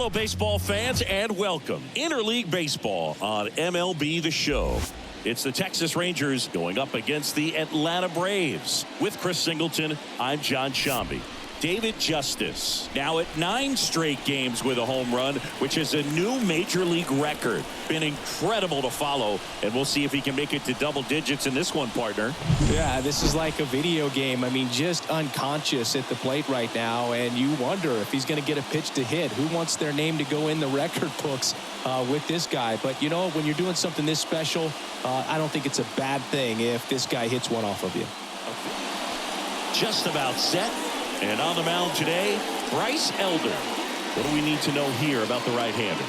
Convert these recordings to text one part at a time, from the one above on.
Hello, baseball fans, and welcome. Interleague Baseball on MLB The Show. It's the Texas Rangers going up against the Atlanta Braves. With Chris Singleton, I'm John Shambi. David Justice now at 9 straight games with a home run, which is a new major league record. Been incredible to follow, and we'll see if he can make it to double digits in this one, partner. Yeah, this is like a video game. I mean, just unconscious at the plate right now, and you wonder if he's going to get a pitch to hit. Who wants their name to go in the record books with this guy? But, you know, when you're doing something this special, I don't think it's a bad thing if this guy hits one off of you. Just about set. And on the mound today, Bryce Elder. What do we need to know here about the right-hander?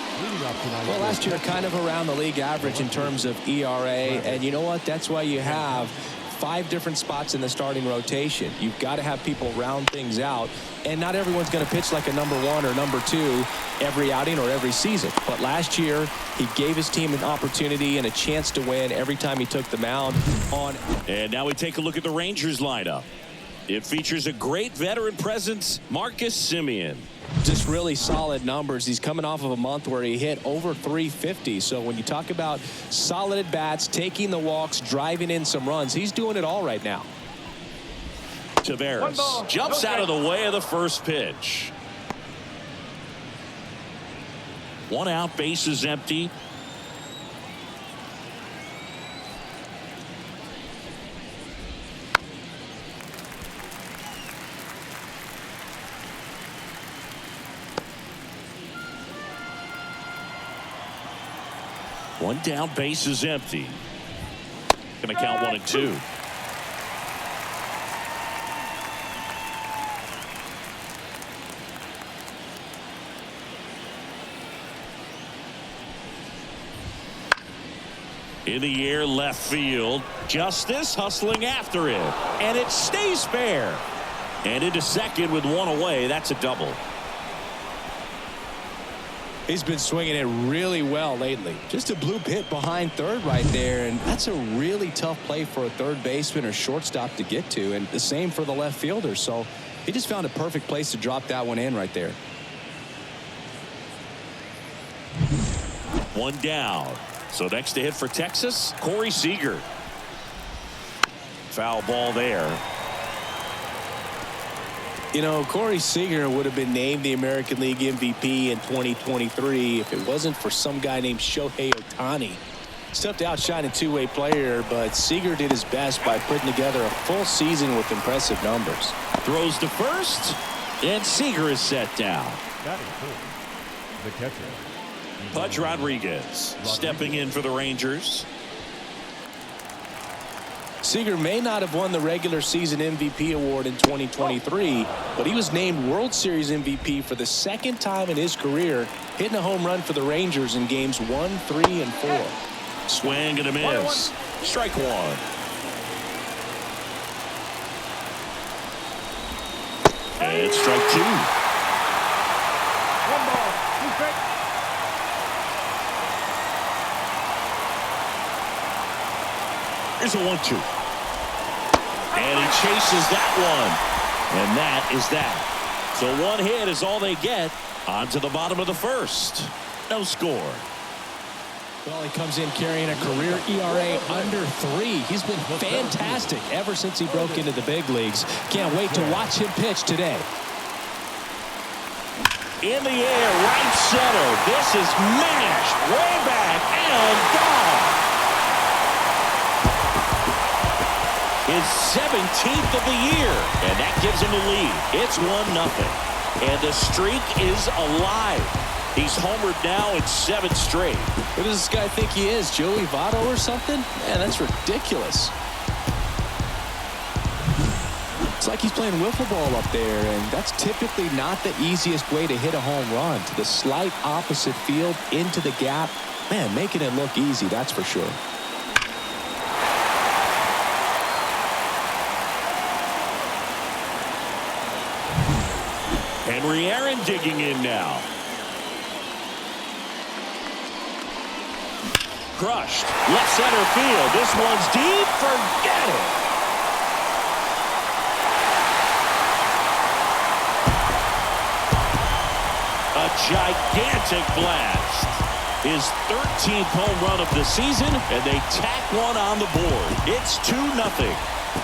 Well, last year kind of around the league average in terms of ERA. And you know what? That's why you have 5 different spots in the starting rotation. You've got to have people round things out. And not everyone's going to pitch like a number 1 or number 2 every outing or every season. But last year, he gave his team an opportunity and a chance to win every time he took the mound on. And now we take a look at the Rangers lineup. It features a great veteran presence, Marcus Semien. Just really solid numbers. He's coming off of a month where he hit over 350. So when you talk about solid at bats, taking the walks, driving in some runs, he's doing it all right now. Tavares jumps out of the way of the first pitch. 1 out, bases empty. One down, base is empty. Gonna count 1 and 2. In the air, left field. Justice hustling after it. And it stays fair. And into second with 1 away. That's a double. He's been swinging it really well lately. Just a bloop hit behind third right there, and that's a really tough play for a third baseman or shortstop to get to, and the same for the left fielder. So he just found a perfect place to drop that one in right there. 1 down. So next to hit for Texas, Corey Seager. Foul ball there. You know, Corey Seager would have been named the American League MVP in 2023 if it wasn't for some guy named Shohei Ohtani. It's tough to outshine a two-way player, but Seager did his best by putting together a full season with impressive numbers. Throws to first, and Seager is set down. The catcher. Pudge Rodriguez stepping in for the Rangers. Seager may not have won the regular season MVP award in 2023, but he was named World Series MVP for the 2nd time in his career, hitting a home run for the Rangers in games 1, 3, and 4. Swing and a miss. Strike 1. And it's strike 2. 1 ball, 2 strikes. Here's a 1-2. And he chases that one. And that is that. So 1 hit is all they get. On to the bottom of the first. No score. Well, he comes in carrying a career ERA under 3. He's been fantastic ever since he broke into the big leagues. Can't wait to watch him pitch today. In the air, right center. This is mashed way back and gone. His 17th of the year, and that gives him the lead. It's 1-0, and the streak is alive. He's homered now in 7 straight. Who does this guy think he is, Joey Votto or something? Man, that's ridiculous. It's like he's playing wiffle ball up there, and that's typically not the easiest way to hit a home run. To the slight opposite field, into the gap. Man, making it look easy, that's for sure. Henry Aaron digging in now. Crushed. Left center field. This one's deep. Forget it. A gigantic blast. His 13th home run of the season, and they tack one on the board. It's 2-0.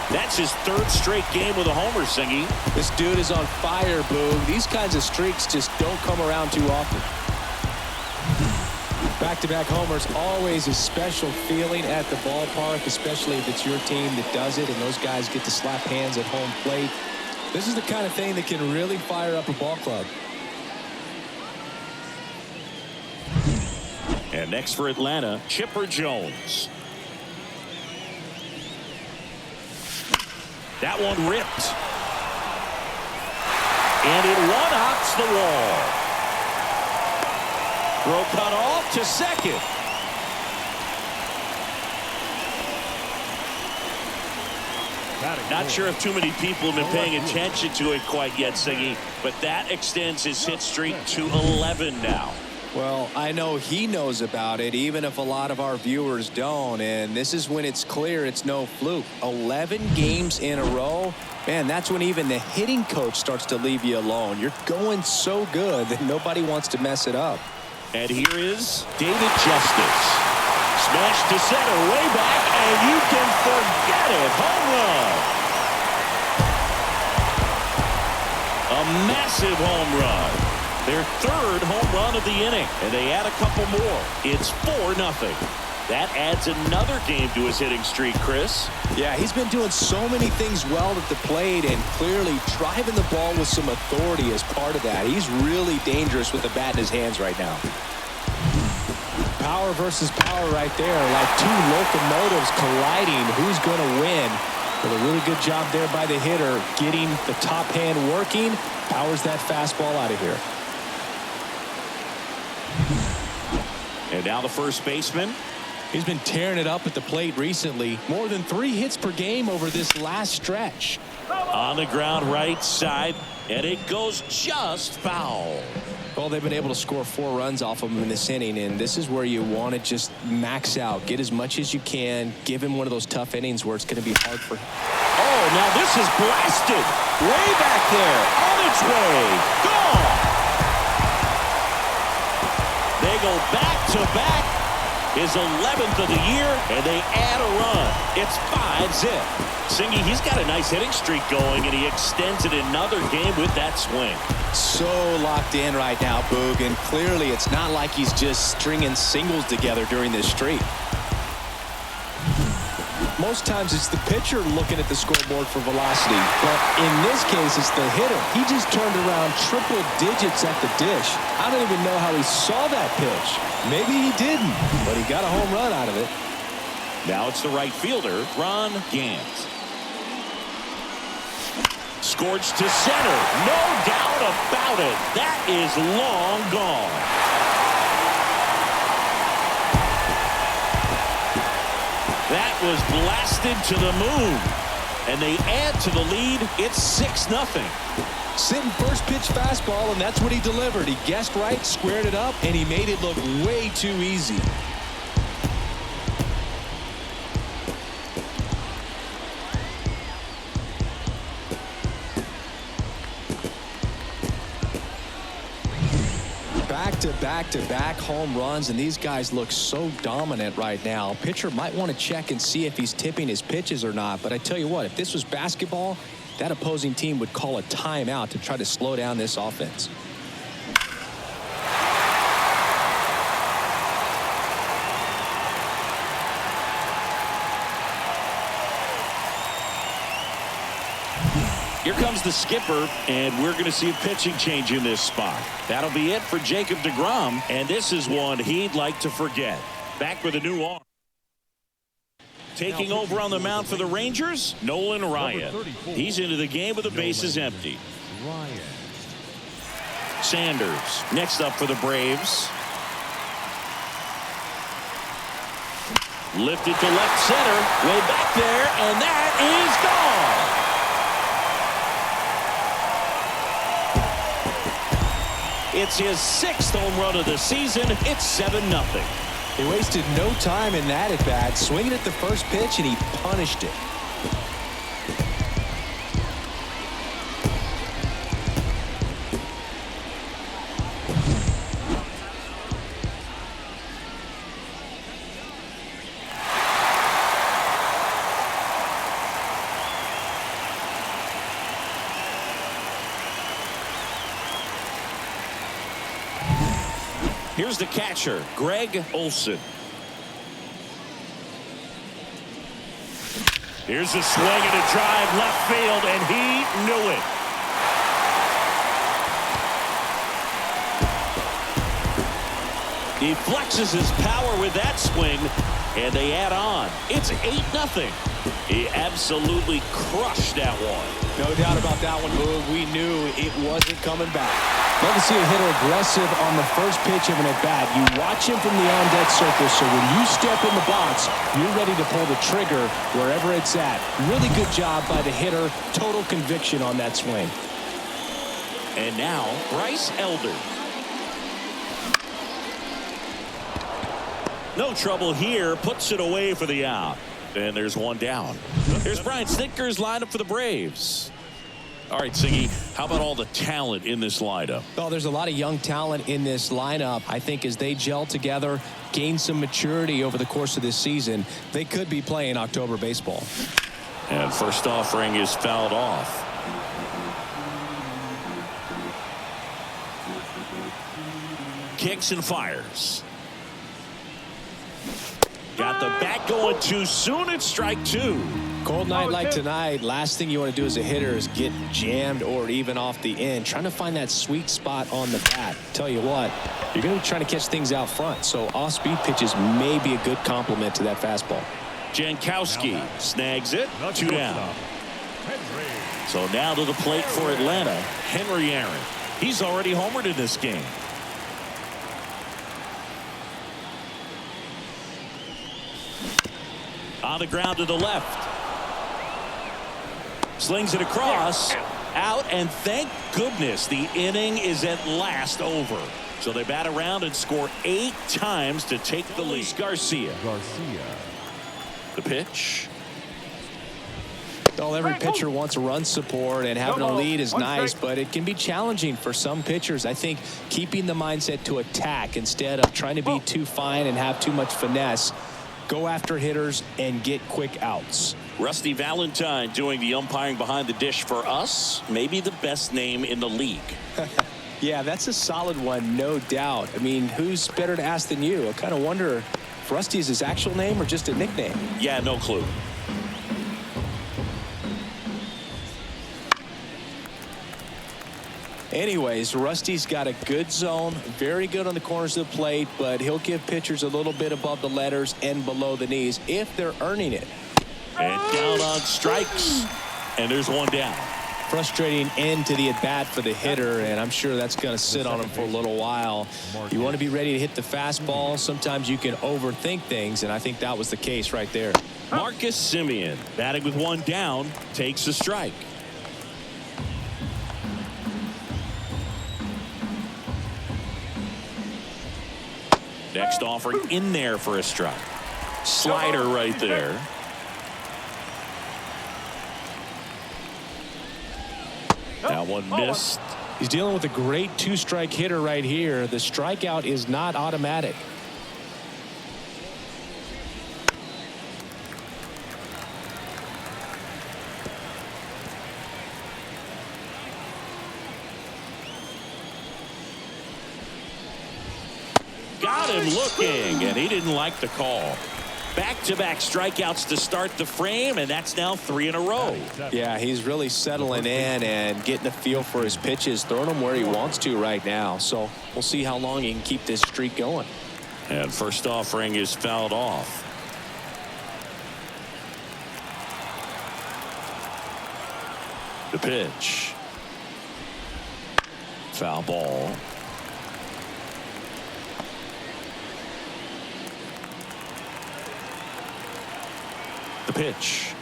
That's his third straight game with a homer, Singy. This dude is on fire, Boog. These kinds of streaks just don't come around too often. Back-to-back homers, always a special feeling at the ballpark, especially if it's your team that does it and those guys get to slap hands at home plate. This is the kind of thing that can really fire up a ball club. And next for Atlanta, Chipper Jones. That one ripped. And it one-hops the wall. Throw cut off to second. Not sure if too many people have been paying attention to it quite yet, Siggy, but that extends his hit streak to 11 now. Well, I know he knows about it, even if a lot of our viewers don't. And this is when it's clear it's no fluke. 11 games in a row. Man, that's when even the hitting coach starts to leave you alone. You're going so good that nobody wants to mess it up. And here is David Justice. Smash to center, way back, and you can forget it. Home run. A massive home run. Their third home run of the inning, and they add a couple more. It's 4-0. That adds another game to his hitting streak, Chris. Yeah, he's been doing so many things well at the plate and clearly driving the ball with some authority as part of that. He's really dangerous with the bat in his hands right now. Power versus power right there, like two locomotives colliding. Who's going to win? But a really good job there by the hitter, getting the top hand working, powers that fastball out of here. And now the first baseman. He's been tearing it up at the plate recently. More than 3 hits per game over this last stretch. On the ground right side, and it goes just foul. Well, they've been able to score 4 runs off of him in this inning, and this is where you want to just max out. Get as much as you can. Give him one of those tough innings where it's going to be hard for him. Oh, now this is blasted. Way back there. On its way. Gone. They go back-to-back. His 11th of the year, and they add a run. It's 5-zip. Singy, he's got a nice hitting streak going, and he extends it another game with that swing. So locked in right now, Boog, and clearly it's not like he's just stringing singles together during this streak. Most times it's the pitcher looking at the scoreboard for velocity, but in this case it's the hitter. He just turned around triple digits at the dish. I don't even know how he saw that pitch. Maybe he didn't, but he got a home run out of it. Now it's the right fielder, Ron Gant. Scorched to center. No doubt about it. That is long gone. That was blasted to the moon. And they add to the lead. It's 6-0. Sitting first pitch fastball, and that's what he delivered. He guessed right, squared it up, and he made it look way too easy. Back-to-back home runs, and these guys look so dominant right now. Pitcher might want to check and see if he's tipping his pitches or not, but I tell you what, if this was basketball, that opposing team would call a timeout to try to slow down this offense. Here comes the skipper, and we're going to see a pitching change in this spot. That'll be it for Jacob deGrom, and this is one he'd like to forget. Back with a new arm. Taking over on the mound for the Rangers, Nolan Ryan. He's into the game with the bases empty. Sanders next up for the Braves. Lifted to left center, way back there, and that is gone. It's his 6th home run of the season. It's 7-0. He wasted no time in that at bat, swinging at the first pitch, and he punished it. Here's the catcher, Greg Olson. Here's a swing and a drive left field, and he knew it. He flexes his power with that swing, and they add on. It's 8-0. He absolutely crushed that one. No doubt about that one, Boog. We knew it wasn't coming back. Love to see a hitter aggressive on the first pitch of an at-bat. You watch him from the on-deck circle, so when you step in the box, you're ready to pull the trigger wherever it's at. Really good job by the hitter. Total conviction on that swing. And now, Bryce Elder. No trouble here. Puts it away for the out. And there's one down. Here's Brian Snitker's lineup for the Braves. All right, Siggy, how about all the talent in this lineup? Oh, there's a lot of young talent in this lineup. I think as they gel together, gain some maturity over the course of this season, they could be playing October baseball. And first offering is fouled off. Kicks and fires. Got the bat going too soon. It's strike two. Cold night like tonight, last thing you want to do as a hitter is get jammed or even off the end. Trying to find that sweet spot on the bat. Tell you what, you're going to be trying to catch things out front. So off-speed pitches may be a good complement to that fastball. Jankowski snags it. 2 down. So now to the plate for Atlanta, Henry Aaron. He's already homered in this game. On the ground to the left. Slings it across. Out, and thank goodness the inning is at last over. So they bat around and score 8 times to take the lead. Garcia. The pitch. Well, every pitcher wants run support, and having a lead is nice, but it can be challenging for some pitchers. I think keeping the mindset to attack instead of trying to be too fine and have too much finesse. Go after hitters and get quick outs. Rusty Valentine doing the umpiring behind the dish for us. Maybe the best name in the league. Yeah, that's a solid one, no doubt. I mean, who's better to ask than you? I kind of wonder if Rusty is his actual name or just a nickname. Yeah, no clue. Anyways, Rusty's got a good zone, very good on the corners of the plate, but he'll give pitchers a little bit above the letters and below the knees if they're earning it. And down on strikes, and there's one down. Frustrating end to the at-bat for the hitter, and I'm sure that's going to sit on him for a little while. You want to be ready to hit the fastball. Sometimes you can overthink things, and I think that was the case right there. Marcus Semien, batting with one down, takes a strike. Next offering in there for a strike. Slider right there. That one missed. He's dealing with a great two-strike hitter right here. The strikeout is not automatic. Got him looking, and he didn't like the call. Back-to-back strikeouts to start the frame, and that's now 3 in a row. Yeah, he's really settling in and getting a feel for his pitches, throwing them where he wants to right now. So we'll see how long he can keep this streak going. And first offering is fouled off. The pitch. Foul ball. The pitch.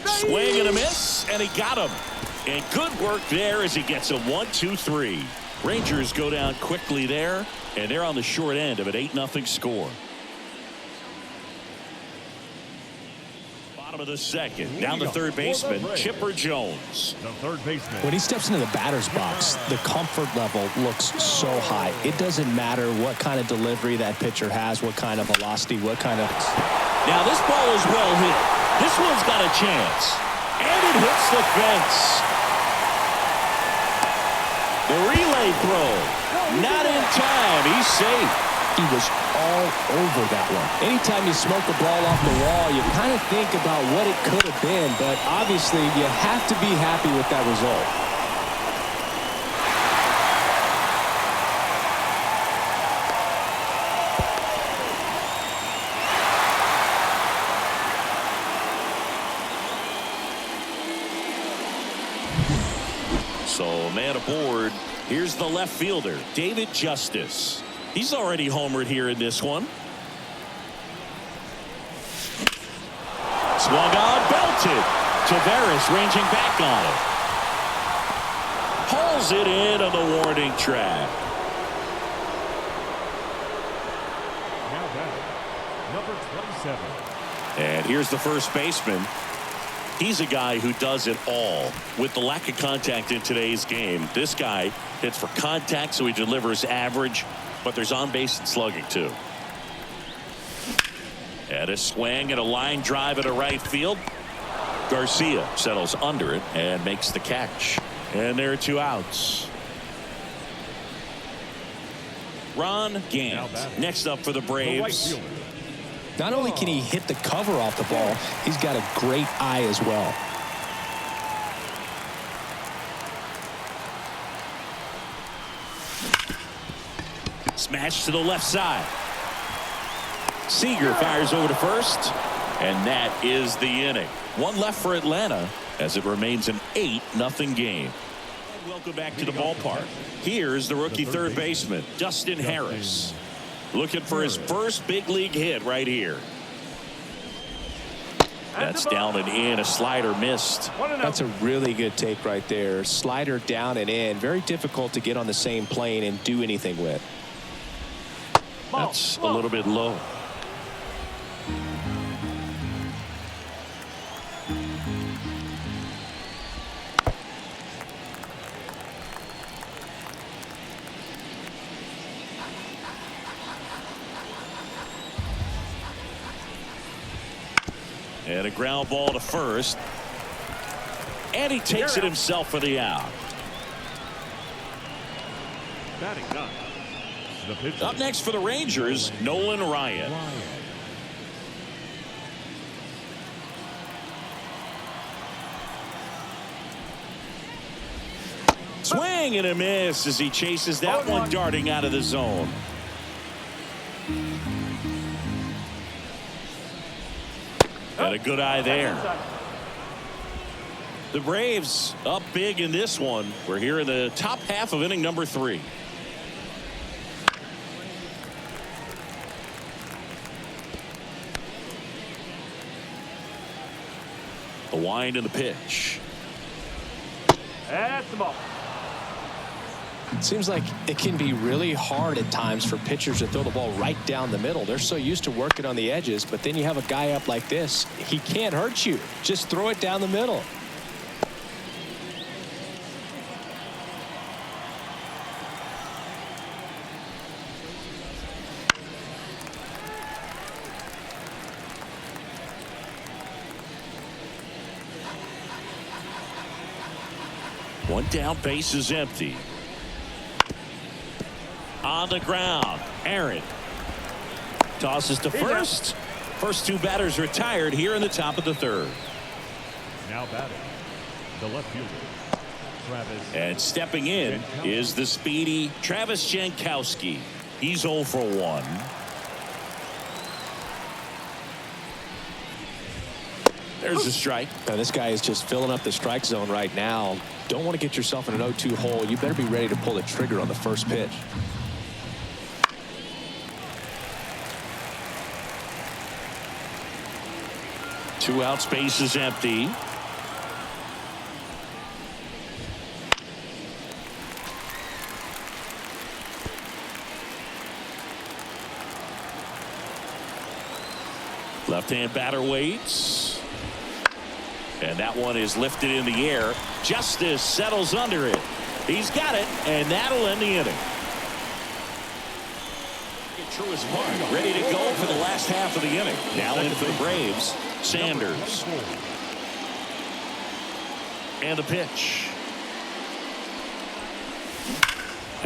Swing and a miss, and he got him. And good work there as he gets a 1-2-3. Rangers go down quickly there, and they're on the short end of an 8-0 score. Bottom of the second, down the third baseman, Chipper Jones. The third baseman. When he steps into the batter's box, the comfort level looks so high. It doesn't matter what kind of delivery that pitcher has, what kind of velocity, what kind of... Now this ball is well hit. This one's got a chance. And it hits the fence. The relay throw. Not in time. He's safe. He was all over that one. Anytime you smoke a ball off the wall, you kind of think about what it could have been, but obviously you have to be happy with that result. So man aboard. Here's the left fielder, David Justice. He's already homered here in this one. Swung on, belted. Tavares ranging back on it. Hauls it in on the warning track. Now batting, number 27. And here's the first baseman. He's a guy who does it all. With the lack of contact in today's game, this guy hits for contact, so he delivers average, but there's on base and slugging too. And a swing and a line drive into right field. Garcia settles under it and makes the catch. And there are 2 outs. Ron Gant next up for the Braves. Not only can he hit the cover off the ball, he's got a great eye as well. Smash to the left side. Seager fires over to first, and that is the inning. 1 left for Atlanta as it remains an 8-0 game. Welcome back to the ballpark. Here's the rookie third baseman, Dustin Harris, looking for his first big league hit right here. That's down and in. A slider missed. That's a really good take right there. Slider down and in. Very difficult to get on the same plane and do anything with. That's a little bit low. And a ground ball to first. And he takes it himself for the out. Batting done. The pitcher. Up next for the Rangers, Nolan Ryan. Swing and a miss as he chases that one darting out of the zone. Got a good eye there. The Braves up big in this one. We're here in the top half of inning number 3. The wind and the pitch. That's the ball. It seems like it can be really hard at times for pitchers to throw the ball right down the middle. They're so used to working on the edges, but then you have a guy up like this. He can't hurt you. Just throw it down the middle. One down, base is empty. On the ground, Aaron tosses to first. First 2 batters retired here in the top of the 3rd. Now batting, the left fielder, Travis. And stepping in is the speedy Travis Jankowski. He's 0 for 1. There's a strike. Now, this guy is just filling up the strike zone right now. Don't want to get yourself in an 0-2 hole. You better be ready to pull the trigger on the first pitch. Two out, space is empty. Left-hand batter waits. And that one is lifted in the air. Justice settles under it. He's got it, and that'll end the inning. Truist Park, ready to go for the last half of the inning. Now in for the Braves, Sanders. And the pitch.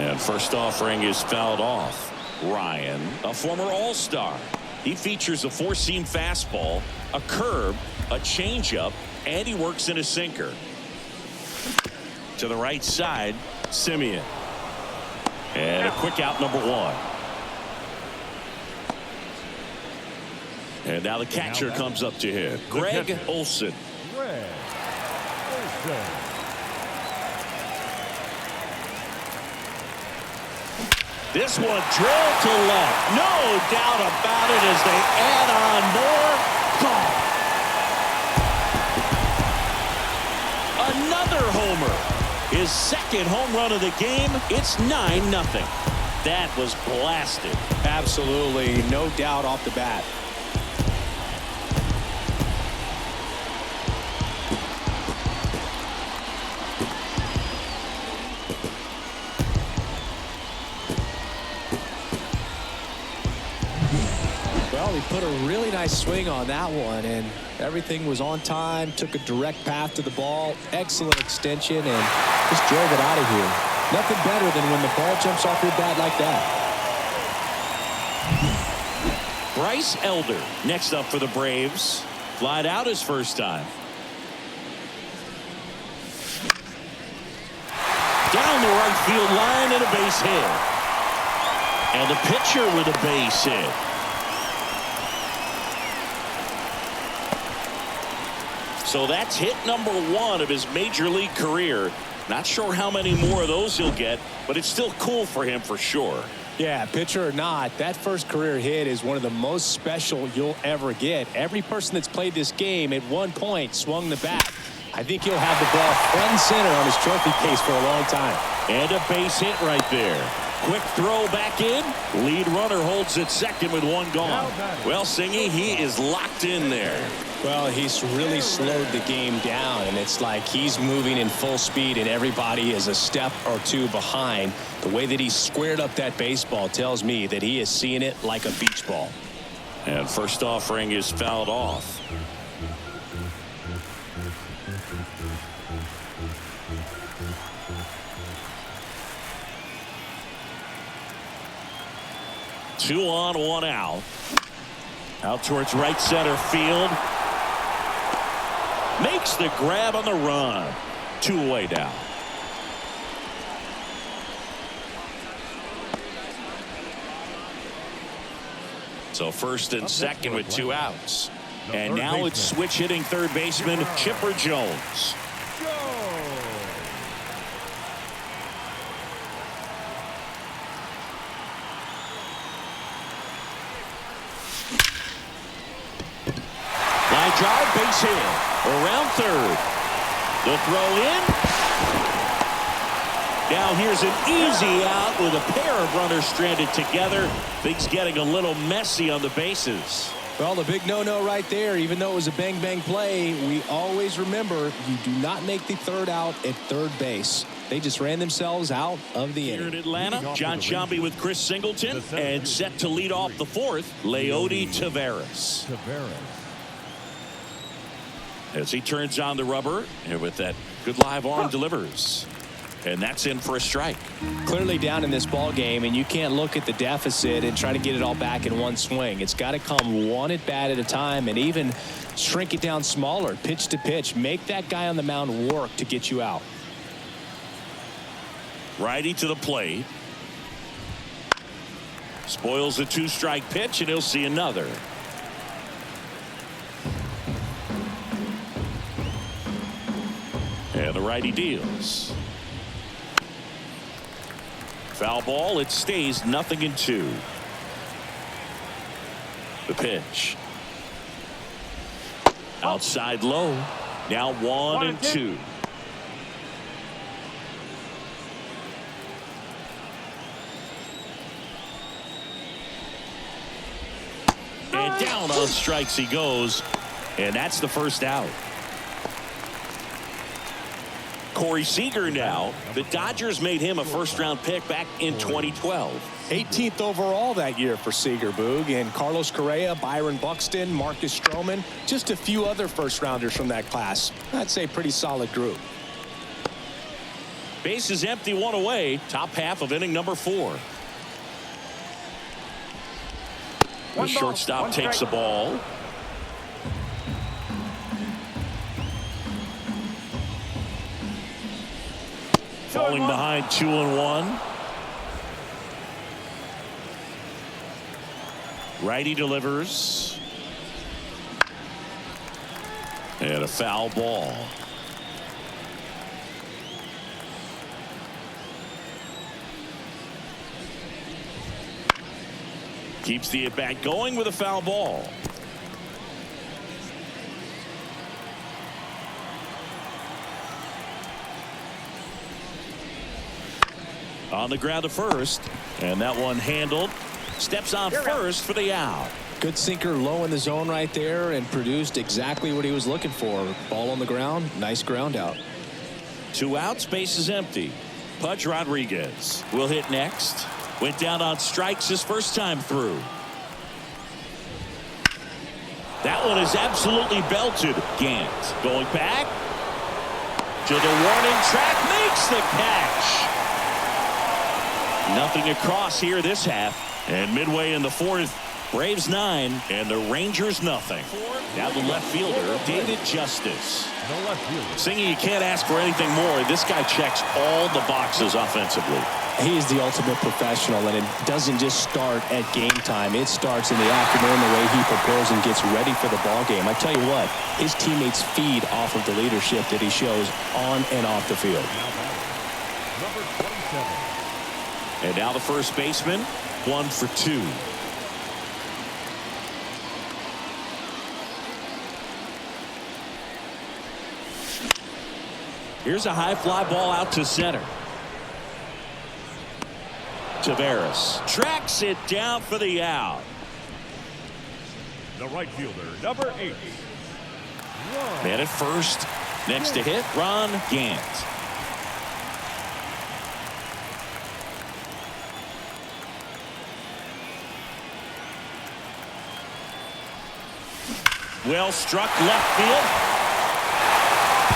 And first offering is fouled off. Ryan, a former All-Star. He features a four-seam fastball, a curve, a changeup, and he works in a sinker. To the right side, Simeon. And a quick out, number one. And now the catcher comes up to hit. Greg Olson. Greg Olson. This one drilled to left. No doubt about it as they add on more. Gone. Another homer. His second home run of the game. It's 9-0. That was blasted. Absolutely. No doubt off the bat. Well, he put a really nice swing on that one, and everything was on time. Took a direct path to the ball. Excellent extension, and just drove it out of here. Nothing better than when the ball jumps off your bat like that. Bryce Elder next up for the Braves. Flied out his first time. Down the right field line and a base hit. And the pitcher with a base hit. So that's hit number one of his major league career. Not sure how many more of those he'll get, but it's still cool for him for sure. Yeah, pitcher or not, that first career hit is one of the most special you'll ever get. Every person that's played this game at one point swung the bat. I think he'll have the ball front and center on his trophy case for a long time. And a base hit right there. Quick throw back in. Lead runner holds at second with one gone. Well, Singy, he is locked in there. Well, he's really slowed the game down, and it's like he's moving in full speed, and everybody is a step or two behind. The way that he squared up that baseball tells me that he is seeing it like a beach ball. And first offering is fouled off. Two on, one out. Out towards right center field. Makes the grab on the run. Two away now. So first and second with two outs. And now it's switch hitting third baseman Chipper Jones. Line drive, base hit. Around third. The throw in. Now here's an easy out with a pair of runners stranded together. Things getting a little messy on the bases. Well, the big no-no right there, even though it was a bang-bang play, we always remember you do not make the third out at third base. They just ran themselves out of the Here inning. in Atlanta, John Sciambi with Chris Singleton, and set to lead off the fourth, Leody Taveras. As he turns on the rubber, and with that good live arm delivers. And that's in for a strike. Clearly down in this ball game, and you can't look at the deficit and try to get it all back in one swing. It's got to come one at bat at a time, and even shrink it down smaller, pitch to pitch. Make that guy on the mound work to get you out. Righty to the plate. Spoils the two-strike pitch, and he'll see another. And the righty deals. Foul ball. It stays 0-2. The pitch. Outside low. Now 1-2. And down on strikes he goes. And that's the first out. Corey Seager now. The Dodgers made him a first-round pick back in 2012. 18th overall that year for Seager, Boog, and Carlos Correa, Byron Buxton, Marcus Stroman, just a few other first-rounders from that class. I'd say pretty solid group. Base is empty, one away. Top half of inning number 4. The shortstop takes the ball. Falling behind 2-1. Righty delivers. And a foul ball. Keeps the at-bat going with a foul ball. On the ground to first, and that one handled. Steps on first for the out. Good sinker low in the zone right there and produced exactly what he was looking for. Ball on the ground, nice ground out. 2 outs, base is empty. Pudge Rodriguez will hit next. Went down on strikes his first time through. That one is absolutely belted. Gant going back to the warning track, makes the catch. Nothing across here this half. And midway in the 4th, Braves 9 and the Rangers nothing. Now the left fielder, David Justice. Singing, you can't ask for anything more. This guy checks all the boxes offensively. He's the ultimate professional, and it doesn't just start at game time. It starts in the afternoon, the way he prepares and gets ready for the ball game. I tell you what, his teammates feed off of the leadership that he shows on and off the field. Number 27. And now the first baseman, 1 for 2. Here's a high fly ball out to center. Taveras tracks it down for the out. The right fielder, number 8. Man at first. Next to hit, Ron Gant. Well struck left field.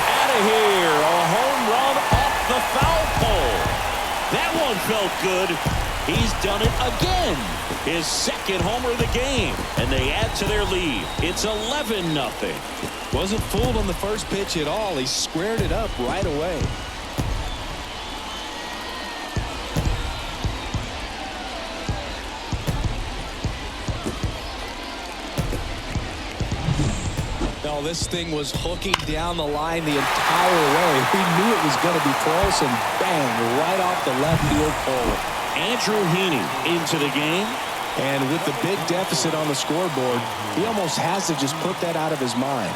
Out of here. A home run off the foul pole. That one felt good. He's done it again. His second homer of the game. And they add to their lead. It's 11-0. Wasn't fooled on the first pitch at all. He squared it up right away. No, this thing was hooking down the line the entire way. We knew it was going to be close, and bang, right off the left field pole. Andrew Heaney into the game. And with the big deficit on the scoreboard, he almost has to just put that out of his mind.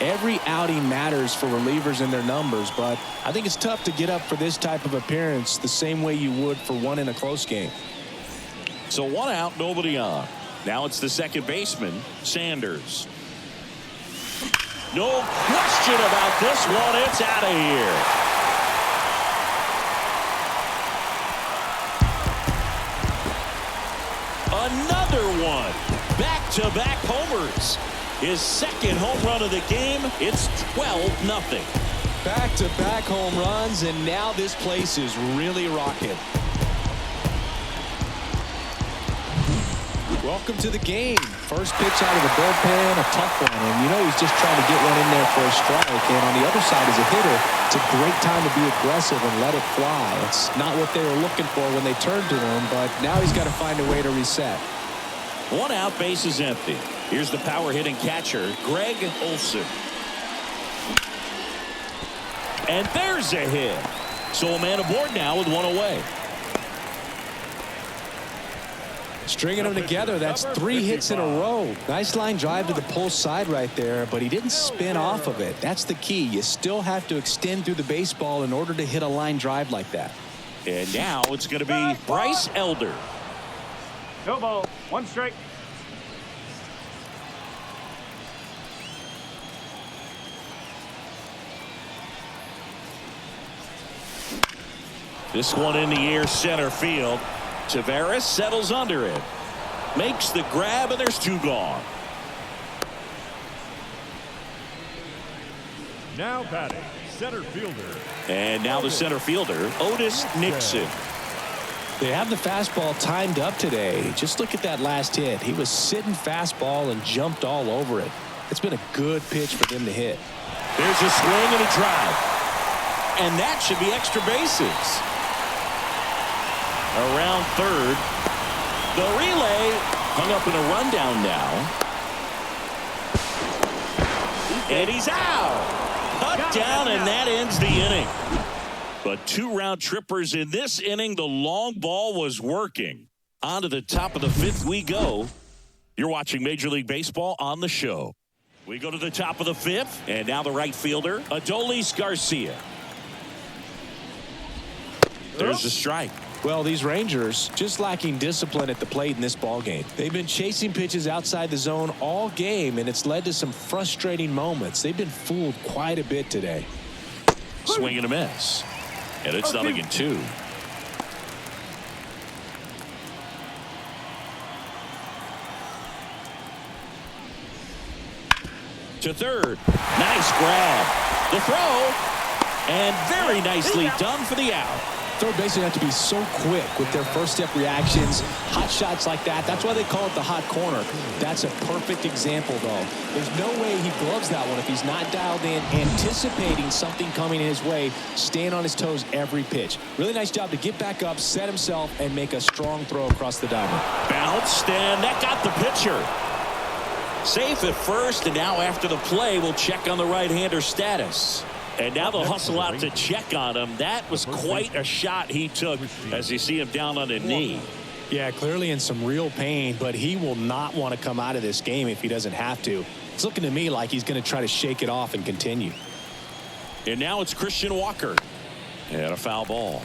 Every outing matters for relievers and their numbers, but I think it's tough to get up for this type of appearance the same way you would for one in a close game. So 1 out, nobody on. Now it's the second baseman, Sanders. No question about this one. It's out of here. Another one. Back-to-back homers. His second home run of the game. It's 12-0. Back-to-back home runs, and now this place is really rocking. Welcome to the game. First pitch out of the bullpen, a tough one. And you know he's just trying to get one in there for a strike. And on the other side as a hitter, it's a great time to be aggressive and let it fly. It's not what they were looking for when they turned to him, but now he's got to find a way to reset. 1 out, base is empty. Here's the power hitting catcher, Greg Olson. And there's a hit. So a man aboard now with 1 away. Stringing them together, that's 3 hits in a row. Nice line drive to the pull side right there, but he didn't spin off of it. That's the key. You still have to extend through the baseball in order to hit a line drive like that. And now it's going to be Bryce Elder. No ball, 1 strike. This one in the air, center field. Taveras settles under it. Makes the grab, and there's 2 gone. Now batting, center fielder. And now the center fielder, Otis Nixon. They have the fastball timed up today. Just look at that last hit. He was sitting fastball and jumped all over it. It's been a good pitch for them to hit. There's a swing and a drive. And that should be extra bases. Around third. The relay hung up in a rundown now. And he's out. Cut down, and that ends the inning. But 2 round trippers in this inning. The long ball was working. On to the top of the 5th we go. You're watching Major League Baseball on the show. We go to the top of the 5th, and now the right fielder, Adolis Garcia. There's a strike. Well, these Rangers just lacking discipline at the plate in this ball game. They've been chasing pitches outside the zone all game, and it's led to some frustrating moments. They've been fooled quite a bit today. Swing and a miss. And it's 0-2. To third. Nice grab. The throw. And very nicely done for the out. Third basemen have to be so quick with their first step reactions. Hot shots like that. That's why they call it the hot corner. That's a perfect example, though. There's no way he gloves that one if he's not dialed in, anticipating something coming his way, staying on his toes every pitch. Really nice job to get back up, set himself, and make a strong throw across the diamond. Bounced, and that got the pitcher. Safe at first, and now after the play, we'll check on the right-hander status. And now they'll hustle out to check on him. That was quite a shot he took as you see him down on a knee. Yeah, clearly in some real pain, but he will not want to come out of this game if he doesn't have to. It's looking to me like he's going to try to shake it off and continue. And now it's Christian Walker. And a foul ball.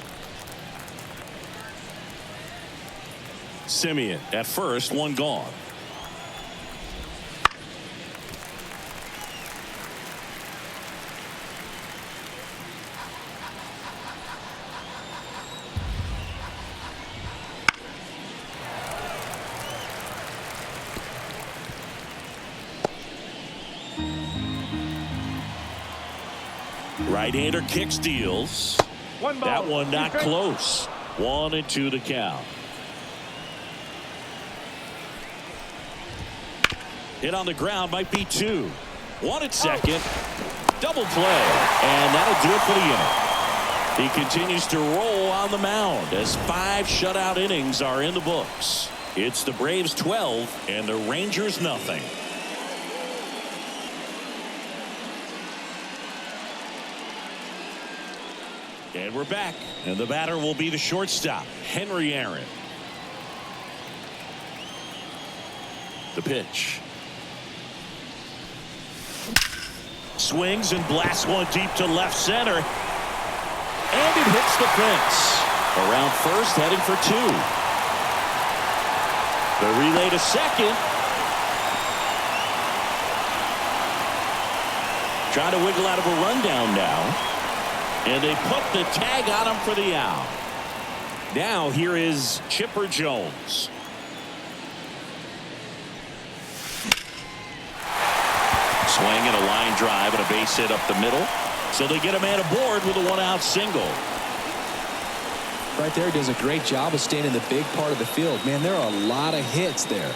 Simeon at first, 1 gone. Right-hander kick steals. That one not close. 1-2 the count. Hit on the ground, might be 2. 1 at second. Double play. And that'll do it for the inning. He continues to roll on the mound as 5 shutout innings are in the books. It's the Braves 12 and the Rangers nothing. And we're back, and the batter will be the shortstop, Henry Aaron. The pitch. Swings and blasts one deep to left center. And it hits the fence. Around first, heading for 2. The relay to second. Trying to wiggle out of a rundown now. And they put the tag on him for the out. Now here is Chipper Jones. Swing and a line drive and a base hit up the middle. So they get a man aboard with a 1-out single. Right there, he does a great job of staying in the big part of the field. Man, there are a lot of hits there.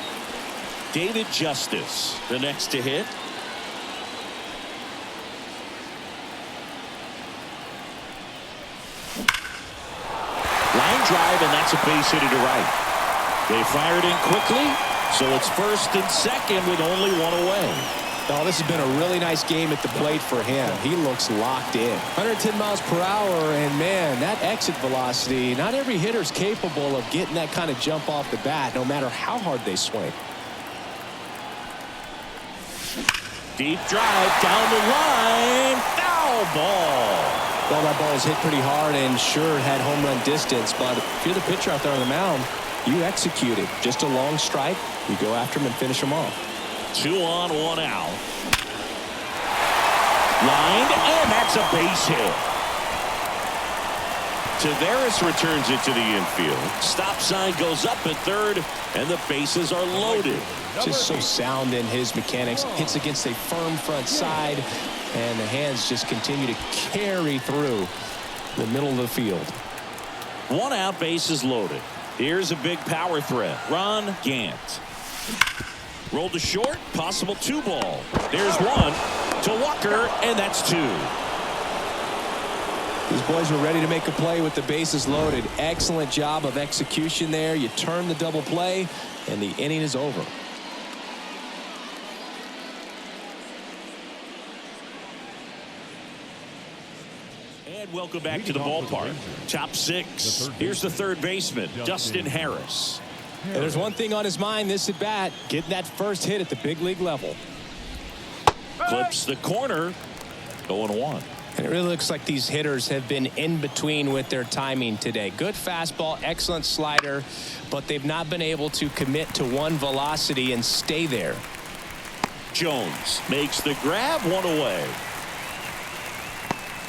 David Justice, the next to hit. Line drive, and that's a base hit to right. They fired in quickly, so it's first and second with only 1 away. Oh, this has been a really nice game at the plate for him. He looks locked in. 110 miles per hour, and man, that exit velocity, not every hitter's capable of getting that kind of jump off the bat, no matter how hard they swing. Deep drive down the line. Foul ball. Well, that ball was hit pretty hard and sure had home run distance, but if you're the pitcher out there on the mound, you execute it. Just a long strike, you go after him and finish him off. 2 on, 1 out. Lined, and that's a base hit. Taveras returns it to the infield. Stop sign goes up at third, and the bases are loaded. Just so sound in his mechanics. Hits against a firm front side, and the hands just continue to carry through the middle of the field. 1 out, bases loaded. Here's a big power threat. Ron Gant. Rolled to short, possible 2 ball. There's 1 to Walker, and that's 2. These boys were ready to make a play with the bases loaded. Excellent job of execution there. You turn the double play, and the inning is over. And welcome back to the ballpark. Top 6. Here's the third baseman, Dustin Harris. And there's one thing on his mind this at bat, getting that first hit at the big league level. Clips the corner, 0-1. And it really looks like these hitters have been in between with their timing today. Good fastball, excellent slider, but they've not been able to commit to one velocity and stay there. Jones makes the grab, 1 away.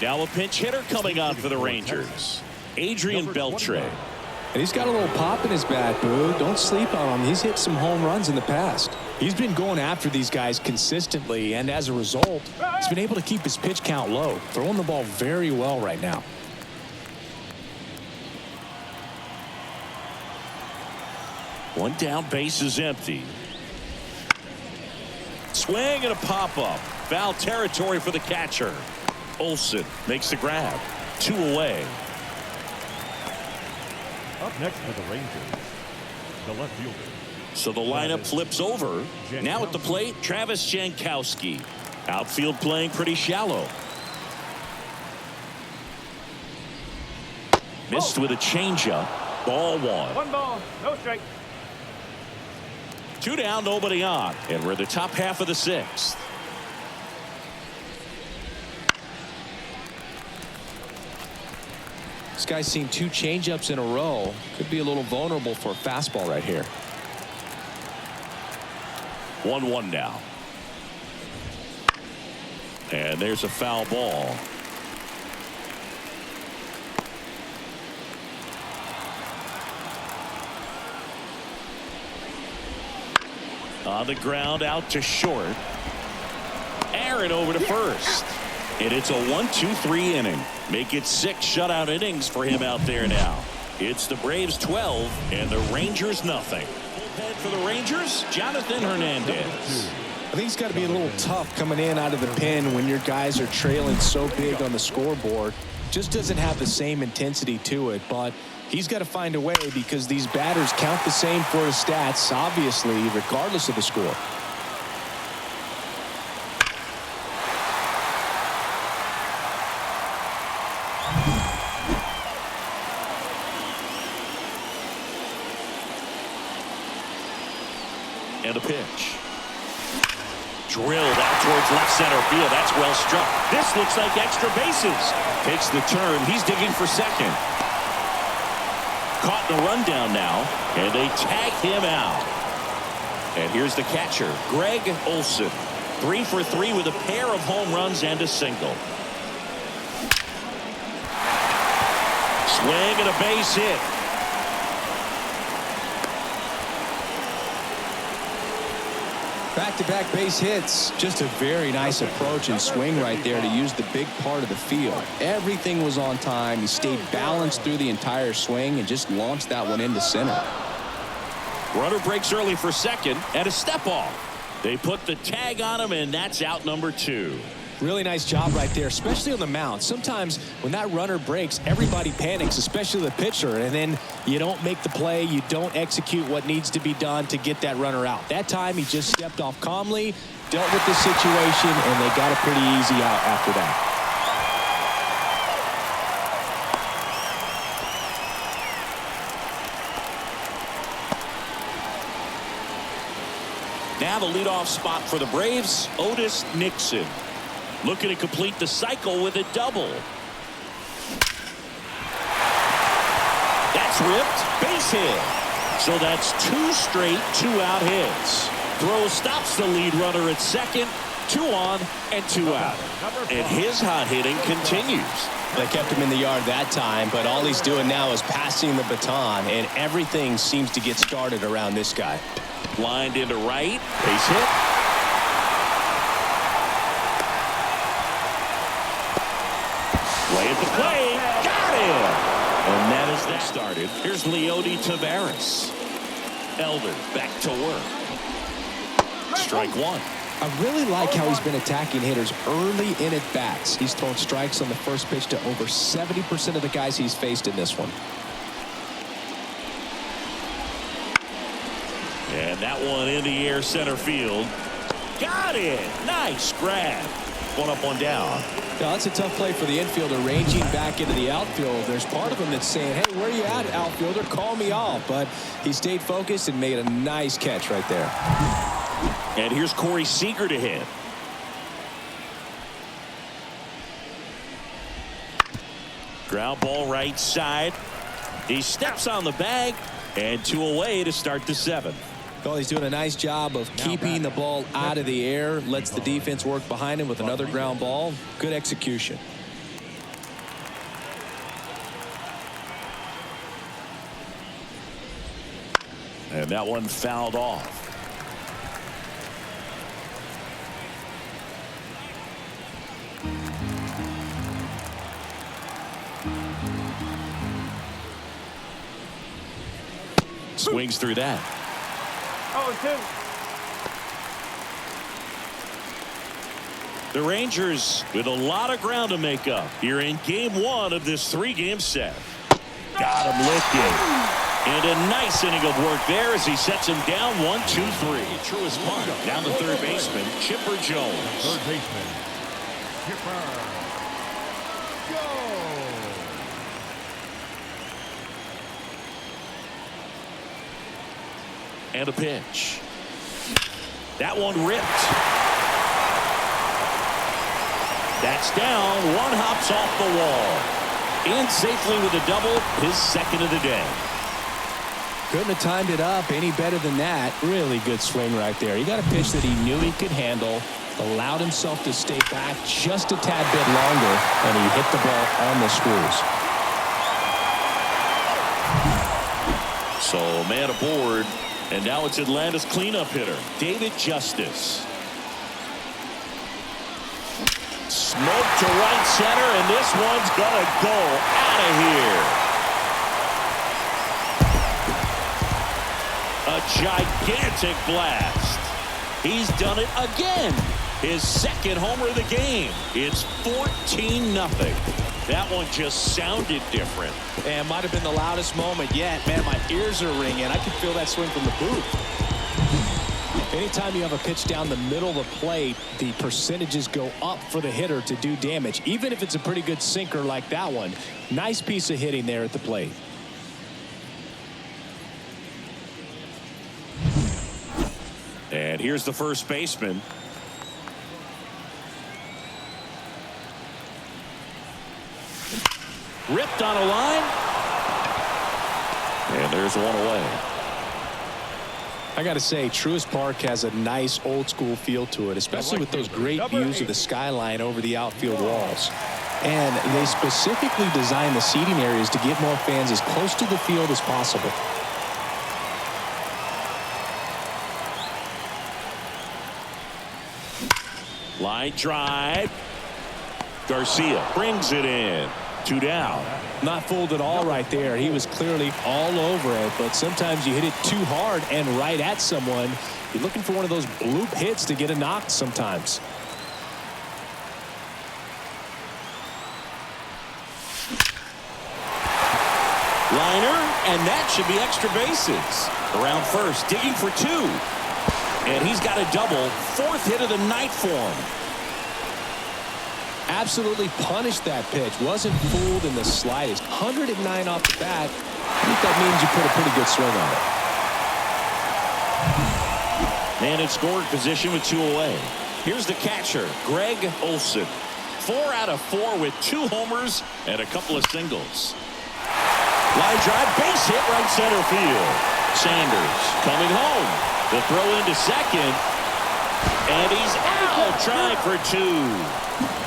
Now a pinch hitter coming on for the Rangers, Adrian Beltre. And he's got a little pop in his bat, Boo. Don't sleep on him. He's hit some home runs in the past. He's been going after these guys consistently, and as a result, he's been able to keep his pitch count low, throwing the ball very well right now. One down, base is empty. Swing and a pop-up. Foul territory for the catcher. Olsen makes the grab. 2 away. Up next for the Rangers, the left fielder. So the lineup flips over. Now at the plate, Travis Jankowski. Outfield playing pretty shallow. Missed with a changeup. Ball 1. 1 ball, no strike. 2 down, nobody on. And we're the top half of the 6th. This guy's seen 2 changeups in a row. Could be a little vulnerable for a fastball right here. 1-1 now. And there's a foul ball. On the ground, out to short. Aaron over to first. And it's a 1-2-3 inning. Make it 6 shutout innings for him out there now. It's the Braves 12 and the Rangers nothing. Bullpen for the Rangers, Jonathan Hernandez. I think it's got to be a little tough coming in out of the pen when your guys are trailing so big on the scoreboard. Just doesn't have the same intensity to it, but he's got to find a way because these batters count the same for his stats, obviously, regardless of the score. And a pitch. Drilled out towards left center field. That's well struck. This looks like extra bases. Takes the turn. He's digging for second. Caught in a rundown now, and they tag him out. And here's the catcher, Greg Olsen. 3 for 3 with a pair of home runs and a single. Swing and a base hit. Back-to-back base hits. Just a very nice approach and swing right there to use the big part of the field. Everything was on time. He stayed balanced through the entire swing and just launched that one into center. Runner breaks early for second and a step off. They put the tag on him, and that's out number 2. Really nice job right there, especially on the mound. Sometimes when that runner breaks, everybody panics, especially the pitcher, and then you don't make the play, you don't execute what needs to be done to get that runner out. That time he just stepped off calmly, dealt with the situation, and they got a pretty easy out after that. Now the leadoff spot for the Braves, Otis Nixon. Looking to complete the cycle with a double. That's ripped, base hit. So that's 2 straight 2-out hits. Throw stops the lead runner at second, 2 on and 2 out. And his hot hitting continues. They kept him in the yard that time, but all he's doing now is passing the baton, and everything seems to get started around this guy. Lined into right. Base hit. Way at the plate. Got him. And that is that started. Here's Leody Taveras. Elder back to work. Strike 1. I really like how he's been attacking hitters early in at bats. He's thrown strikes on the first pitch to over 70% of the guys he's faced in this one. And that one in the air center field. Got it. Nice grab. 1 up, 1 down. Now, that's a tough play for the infielder ranging back into the outfield. There's part of him that's saying, hey, where are you at, outfielder? Call me off. But he stayed focused and made a nice catch right there. And here's Corey Seager to hit. Ground ball right side. He steps on the bag, and 2 away to start the 7th. Well, he's doing a nice job of keeping the ball out of the air. Lets the defense work behind him with another ground ball. Good execution. And that one fouled off. Swings through that. 0-2. The Rangers with a lot of ground to make up here in game 1 of this 3-game set. Got him looking. And a nice inning of work there as he sets him down 1-2-3. Truist Park. Down the third baseman, Chipper Jones. Third baseman, Chipper Jones. And a pitch. That one ripped. That's down. 1 hops off the wall. In safely with a double, his 2nd of the day. Couldn't have timed it up any better than that. Really good swing right there. He got a pitch that he knew he could handle, allowed himself to stay back just a tad bit longer, and he hit the ball on the screws. So man aboard. And now it's Atlanta's cleanup hitter, David Justice. Smoke to right center, and this one's gonna go out of here. A gigantic blast. He's done it again. His 2nd homer of the game. It's 14-0. That one just sounded different. And might have been the loudest moment yet. Man, my ears are ringing. I can feel that swing from the booth. Anytime you have a pitch down the middle of the plate, the percentages go up for the hitter to do damage, even if it's a pretty good sinker like that one. Nice piece of hitting there at the plate. And here's the first baseman. Ripped on a line. And there's 1 away. I got to say, Truist Park has a nice old school feel to it, especially with those great views of the skyline over the outfield walls. And they specifically designed the seating areas to get more fans as close to the field as possible. Line drive. Garcia brings it in. 2 down. Not fooled at all right there. He was clearly all over it, but sometimes you hit it too hard and right at someone. You're looking for one of those bloop hits to get a knock sometimes. Liner, and that should be extra bases. Around first, digging for 2. And he's got a double. 4th hit of the night for him. Absolutely punished that pitch. Wasn't fooled in the slightest. 109 off the bat. I think that means you put a pretty good swing on it. Man in scoring position with 2 away. Here's the catcher, Greg Olson. 4 out of 4 with 2 homers and a couple of singles. Line drive, base hit right center field. Sanders coming home. The throw into second. And he's out, trying for 2.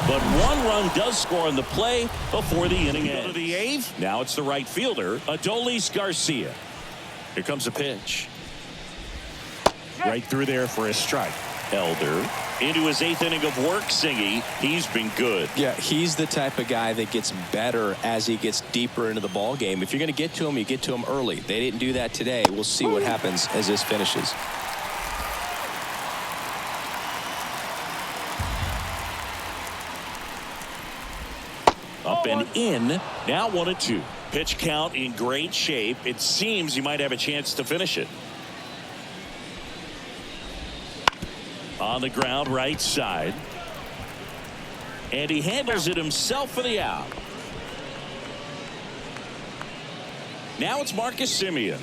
But 1 run does score on the play before the inning ends. To the 8th. Now it's the right fielder, Adolis Garcia. Here comes a pitch. Right through there for a strike. Elder into his 8th inning of work. Singy, he's been good. Yeah, he's the type of guy that gets better as he gets deeper into the ball game. If you're going to get to him, you get to him early. They didn't do that today. We'll see what happens as this finishes. Up and in. Now 1-2. Pitch count in great shape. It seems he might have a chance to finish it. On the ground, right side. And he handles it himself for the out. Now it's Marcus Semien.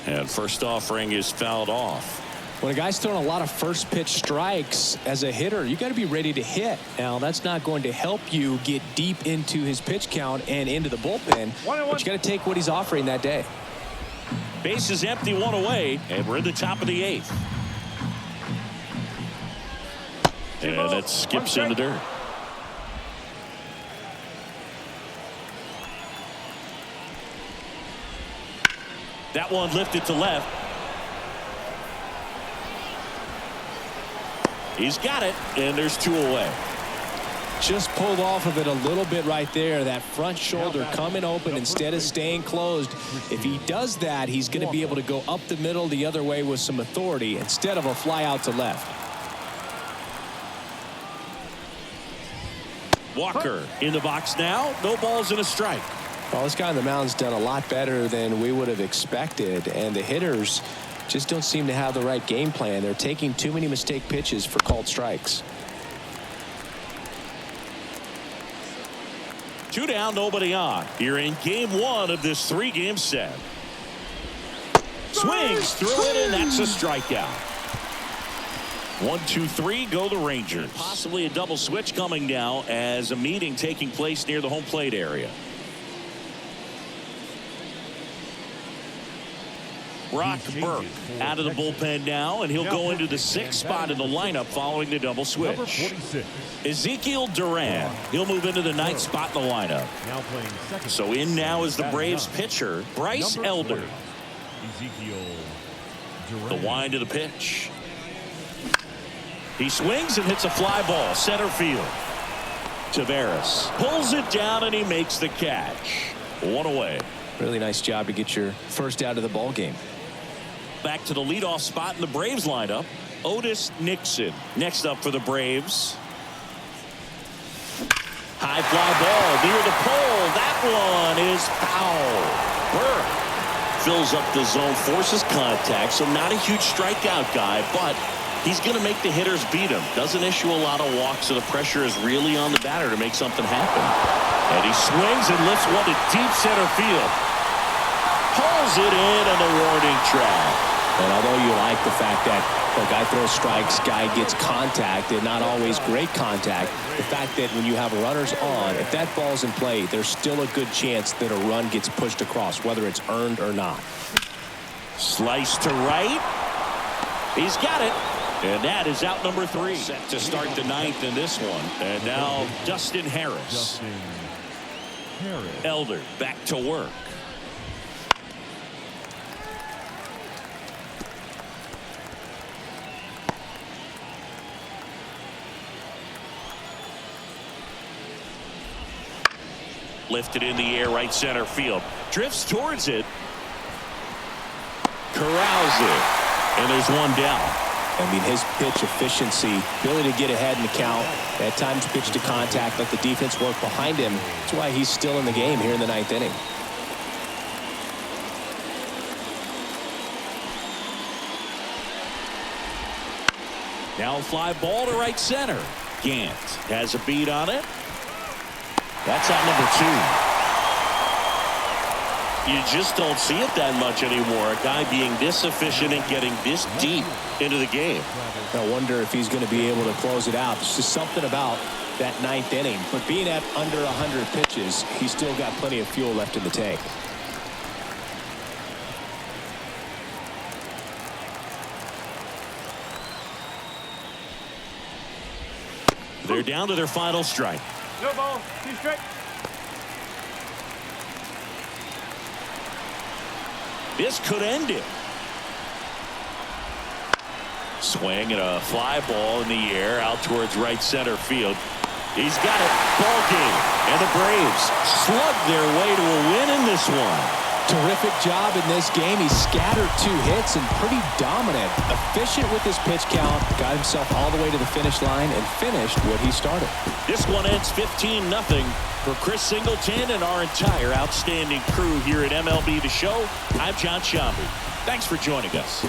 And first offering is fouled off. When a guy's throwing a lot of first pitch strikes as a hitter, you got to be ready to hit. Now, that's not going to help you get deep into his pitch count and into the bullpen, but you got to take what he's offering that day. Base is empty, 1 away, and we're in the top of the 8th. And that skips in the dirt. That one lifted to left. He's got it, and there's 2 away. Just pulled off of it a little bit right there. That front shoulder coming open instead of staying closed. If he does that, he's going to be able to go up the middle the other way with some authority instead of a fly out to left. Walker in the box now. No balls and a strike. Well, this guy on the mound's done a lot better than we would have expected, and the hitters just don't seem to have the right game plan. They're taking too many mistake pitches for called strikes. 2 down, nobody on. Here in game 1 of this 3-game set. Swings through it, and that's a strikeout. 1, 2, 3, go the Rangers. Possibly a double switch coming now as a meeting taking place near the home plate area. Brock Burke out of the bullpen now, and he'll go into the 6th spot in the lineup following the double switch. Ezekiel Duran, he'll move into the 9th spot in the lineup. So in now is the Braves pitcher, Bryce Elder. The wind of the pitch. He swings and hits a fly ball, center field. Tavares pulls it down, and he makes the catch. 1 away. Really nice job to get your first out of the ball game. Back to the leadoff spot in the Braves lineup, Otis Nixon. Next up for the Braves. High fly ball near the pole. That one is foul. Burke fills up the zone, forces contact, so not a huge strikeout guy, but he's going to make the hitters beat him. Doesn't issue a lot of walks, so the pressure is really on the batter to make something happen. And he swings and lifts one to deep center field. Pulls it in on the warning track. And although you like the fact that a guy throws strikes, guy gets contact, and not always great contact, the fact that when you have runners on, if that ball's in play, there's still a good chance that a run gets pushed across, whether it's earned or not. Slice to right. He's got it. And that is out number 3. Set to start the 9th in this one. And now Dustin Harris. Elder back to work. Lifted in the air, right center field. Drifts towards it. Corrals it. And there's 1 down. I mean, his pitch efficiency, ability to get ahead in the count, at times pitch to contact, let the defense work behind him. That's why he's still in the game here in the 9th inning. Now fly ball to right center. Gant has a beat on it. That's out number 2. You just don't see it that much anymore. A guy being this efficient and getting this deep into the game. I wonder if he's going to be able to close it out. There's just something about that ninth inning. But being at under 100 pitches, he's still got plenty of fuel left in the tank. They're down to their final strike. No ball. 2 strike. This could end it. Swing and a fly ball in the air out towards right center field. He's got it. Ball game. And the Braves slug their way to a win in this one. Terrific job in this game. He scattered 2 hits and pretty dominant. Efficient with his pitch count. Got himself all the way to the finish line and finished what he started. This one ends 15-0 for Chris Singleton and our entire outstanding crew here at MLB The Show. I'm John Shambu. Thanks for joining us.